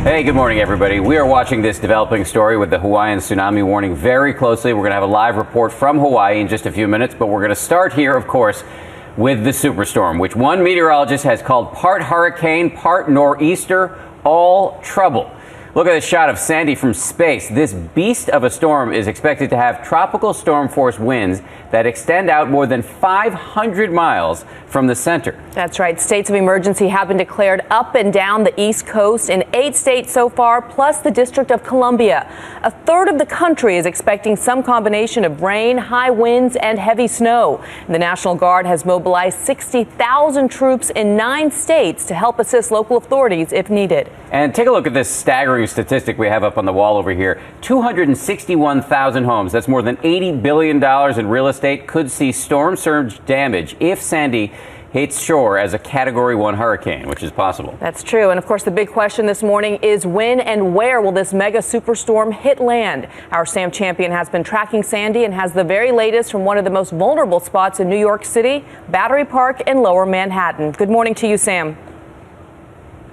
Hey, good morning, everybody. We are watching this developing story with the Hawaiian tsunami warning very closely. We're going to have a live report from Hawaii in just a few minutes, but we're going to start here, of course, with the superstorm, which one meteorologist has called part hurricane, part nor'easter, all trouble. Look at this shot of Sandy from space. This beast of a storm is expected to have tropical storm force winds that extend out more than 500 miles from the center. That's right. States of emergency have been declared up and down the East Coast in 8 states so far, plus the District of Columbia. A third of the country is expecting some combination of rain, high winds, and heavy snow. The National Guard has mobilized 60,000 troops in 9 states to help assist local authorities if needed. And take a look at this staggering statistic we have up on the wall over here. 261,000 homes, that's more than $80 billion in real estate, could see storm surge damage if Sandy hits shore as a Category 1 hurricane, which is possible. That's true. And of course, the big question this morning is when and where will this mega superstorm hit land? Our Sam Champion has been tracking Sandy and has the very latest from one of the most vulnerable spots in New York City, Battery Park in Lower Manhattan. Good morning to you, Sam.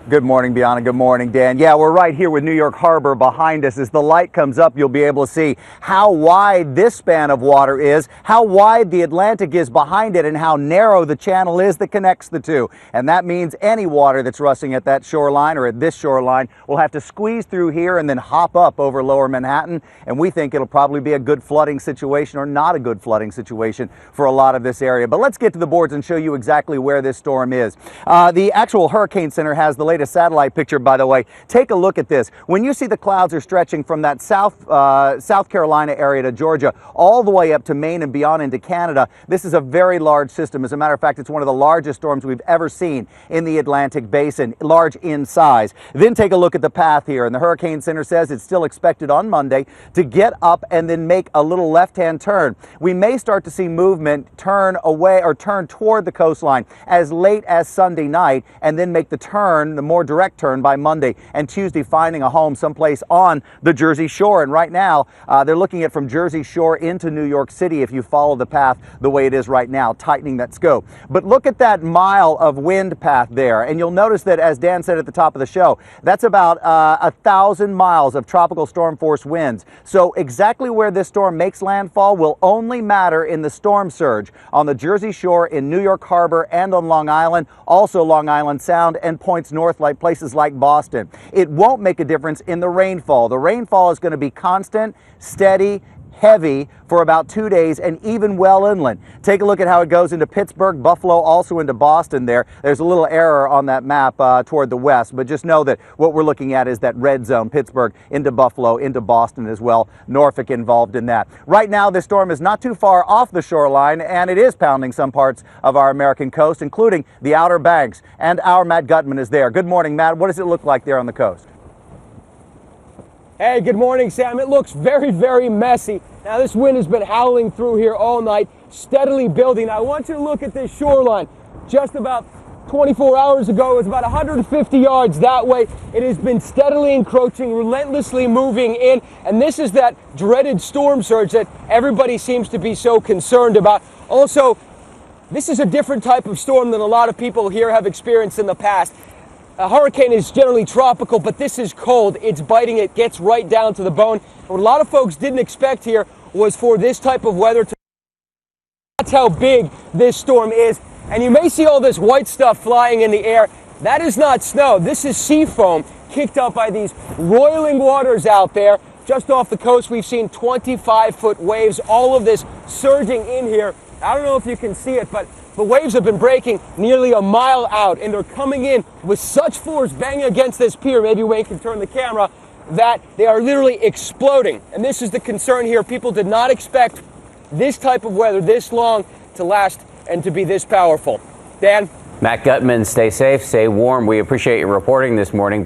Good morning, Bianna. Good morning, Dan. Yeah, we're right here with New York Harbor behind us. As the light comes up, you'll be able to see how wide this span of water is, how wide the Atlantic is behind it, and how narrow the channel is that connects the two. And that means any water that's rushing at that shoreline or at this shoreline will have to squeeze through here and then hop up over Lower Manhattan. And we think it'll probably be a good flooding situation or not a good flooding situation for a lot of this area. But let's get to the boards and show you exactly where this storm is. The actual Hurricane Center has the latest satellite picture, by the way. Take a look at this. When you see the clouds are stretching from that South Carolina area to Georgia, all the way up to Maine and beyond into Canada, this is a very large system. As a matter of fact, it's one of the largest storms we've ever seen in the Atlantic Basin, large in size. Then take a look at the path here, and the Hurricane Center says it's still expected on Monday to get up and then make a little left-hand turn. We may start to see movement turn away or turn toward the coastline as late as Sunday night, and then make the turn, the more direct turn, by Monday and Tuesday, finding a home someplace on the Jersey Shore. And right now, they're looking at from Jersey Shore into New York City if you follow the path the way it is right now, tightening that scope. But look at that mile of wind path there, and you'll notice that, as Dan said at the top of the show, that's about 1,000 miles of tropical storm force winds. So exactly where this storm makes landfall will only matter in the storm surge on the Jersey Shore, in New York Harbor, and on Long Island, also Long Island Sound, and points north like places like Boston. It won't make a difference in the rainfall. The rainfall is going to be constant, steady, heavy for about 2 days, and even well inland. Take a look at how it goes into Pittsburgh, Buffalo, also into Boston there. There's a little error on that map toward the west, but just know that what we're looking at is that red zone, Pittsburgh into Buffalo, into Boston as well. Norfolk involved in that. Right now, this storm is not too far off the shoreline, and it is pounding some parts of our American coast, including the Outer Banks. And our Matt Gutman is there. Good morning, Matt. What does it look like there on the coast? Hey, good morning, Sam. It looks very, very messy. Now, this wind has been howling through here all night, steadily building. Now, I want you to look at this shoreline. Just about 24 hours ago, it was about 150 yards that way. It has been steadily encroaching, relentlessly moving in, and this is that dreaded storm surge that everybody seems to be so concerned about. Also, this is a different type of storm than a lot of people here have experienced in the past. A hurricane is generally tropical, but this is cold. It's biting. It gets right down to the bone. What a lot of folks didn't expect here was for this type of weather to... That's how big this storm is. And you may see all this white stuff flying in the air. That is not snow. This is sea foam kicked up by these roiling waters out there. Just off the coast, we've seen 25-foot waves. All of this surging in here. I don't know if you can see it, but the waves have been breaking nearly a mile out, and they're coming in with such force, banging against this pier, maybe Wayne can turn the camera, that they are literally exploding. And this is the concern here. People did not expect this type of weather this long to last and to be this powerful. Dan? Matt Gutman, stay safe, stay warm. We appreciate your reporting this morning.